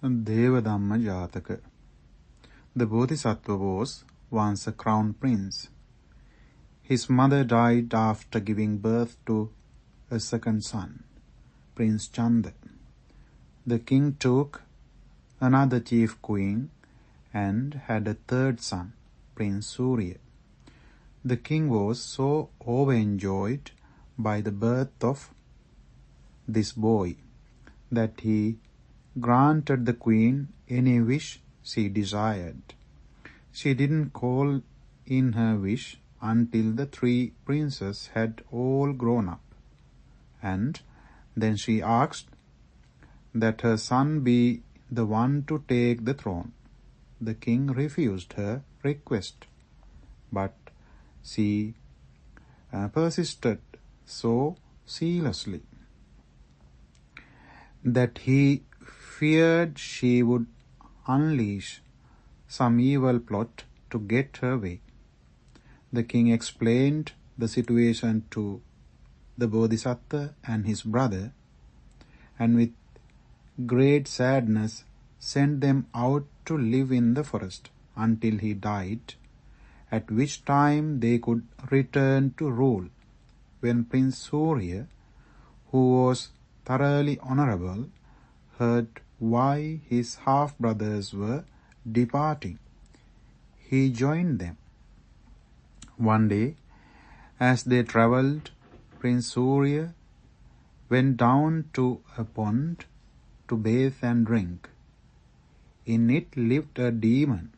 Devadhamma jataka. The Bodhisattva was once a crown prince. His mother died after giving birth to a second son, Prince Chanda. The king took another chief queen and had a third son, Prince Surya. The king was so overjoyed by the birth of this boy that he granted the queen any wish she desired. She didn't call in her wish until the three princes had all grown up, and then she asked that her son be the one to take the throne. The king refused her request, but she persisted so zealously that he feared she would unleash some evil plot to get her way. The king explained the situation to the Bodhisattva and his brother, and with great sadness sent them out to live in the forest until he died, at which time they could return to rule. When Prince Surya, who was thoroughly honorable, heard why his half-brothers were departing, he joined them. One day, as they travelled, Prince Surya went down to a pond to bathe and drink. In it lived a demon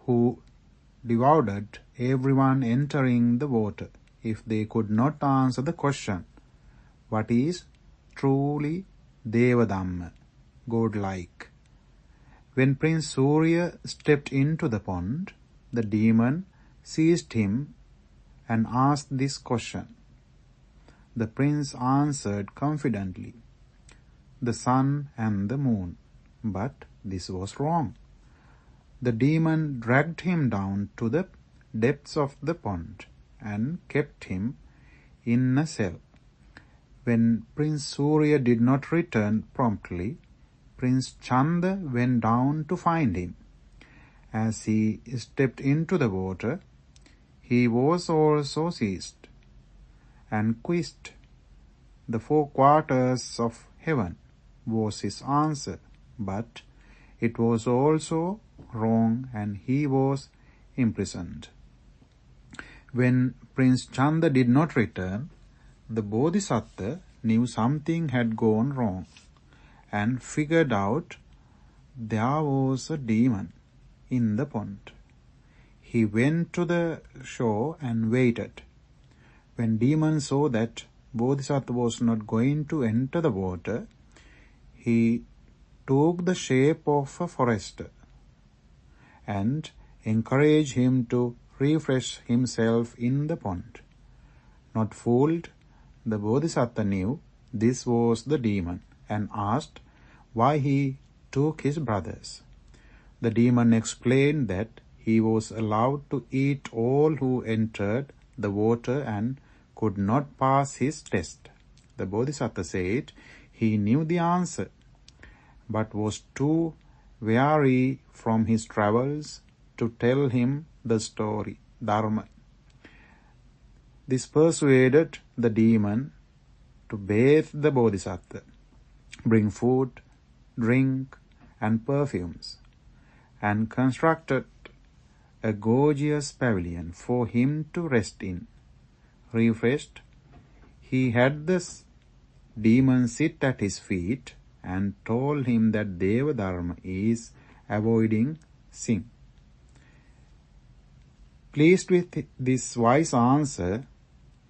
who devoured everyone entering the water if they could not answer the question, what is truly Devadhamma, godlike? When Prince Surya stepped into the pond, the demon seized him and asked this question. The prince answered confidently, the sun and the moon, but this was wrong. The demon dragged him down to the depths of the pond and kept him in a cell. When Prince Surya did not return promptly, Prince Chanda went down to find him. As he stepped into the water, he was also seized and quizzed. The 4 quarters of heaven was his answer, but it was also wrong and he was imprisoned. When Prince Chanda did not return, the Bodhisattva knew something had gone wrong and figured out there was a demon in the pond. He went to the shore and waited. When demon saw that Bodhisattva was not going to enter the water, he took the shape of a forester and encouraged him to refresh himself in the pond. Not fooled, the Bodhisattva knew this was the demon and asked why he took his brothers. The demon explained that he was allowed to eat all who entered the water and could not pass his test. The Bodhisattva said he knew the answer, but was too weary from his travels to tell him the story, Dharma. This persuaded the demon to bathe the Bodhisattva, bring food, drink, and perfumes, and constructed a gorgeous pavilion for him to rest in. Refreshed, he had the demon sit at his feet and told him that Devadhamma is avoiding sin. Pleased with this wise answer,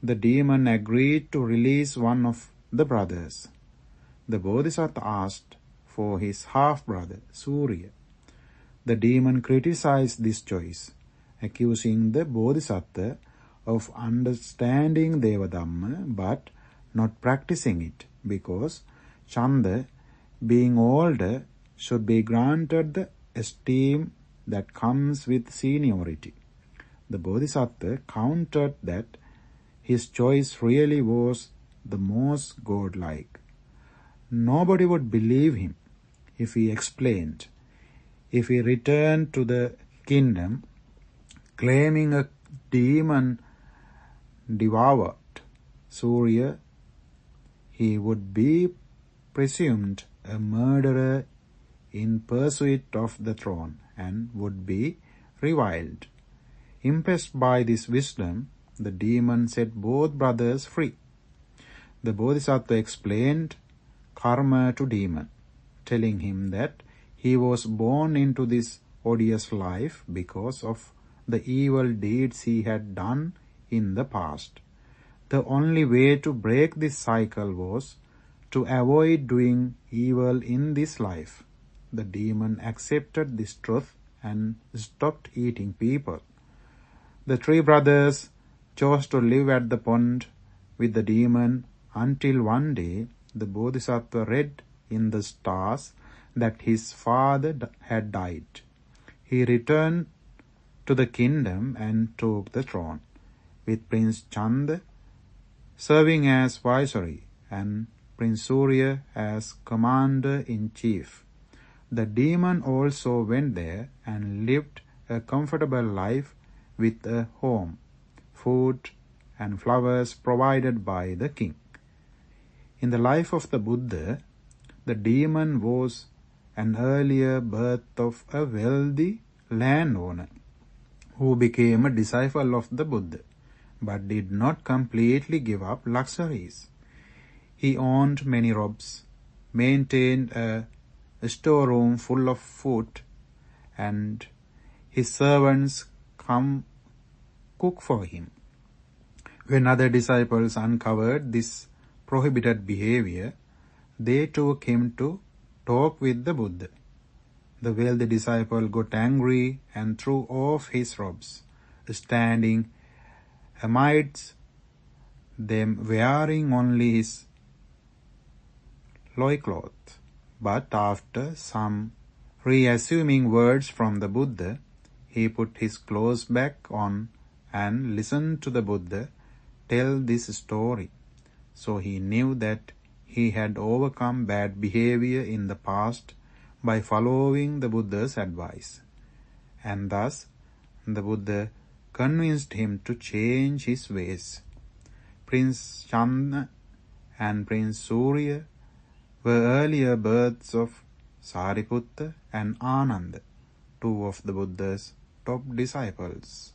the demon agreed to release one of the brothers. The Bodhisattva asked for his half-brother, Surya. The demon criticized this choice, accusing the Bodhisattva of understanding Devadhamma but not practicing it, because Chanda, being older, should be granted the esteem that comes with seniority. The Bodhisattva countered that his choice really was the most godlike. Nobody would believe him if he explained. If he returned to the kingdom claiming a demon devoured Surya, he would be presumed a murderer in pursuit of the throne and would be reviled. Impressed by this wisdom, the demon set both brothers free. The Bodhisattva explained karma to demon, telling him that he was born into this odious life because of the evil deeds he had done in the past. The only way to break this cycle was to avoid doing evil in this life. The demon accepted this truth and stopped eating people. The three brothers chose to live at the pond with the demon until one day the Bodhisattva read in the stars that his father had died. He returned to the kingdom and took the throne, with Prince Chanda serving as viceroy and Prince Surya as commander-in-chief. The demon also went there and lived a comfortable life with a home, food, and flowers provided by the king. In the life of the Buddha, the demon was an earlier birth of a wealthy landowner who became a disciple of the Buddha, but did not completely give up luxuries. He owned many robes, maintained a storeroom full of food, and his servants come cook for him. When other disciples uncovered this prohibited behavior, they took him to talk with the Buddha. The wealthy disciple got angry and threw off his robes, standing amidst them wearing only his loincloth. But after some reassuming words from the Buddha, he put his clothes back on and listened to the Buddha tell this story. So he knew that he had overcome bad behavior in the past by following the Buddha's advice. And thus the Buddha convinced him to change his ways. Prince Chanda and Prince Surya were earlier births of Sariputta and Ananda, two of the Buddha's top disciples.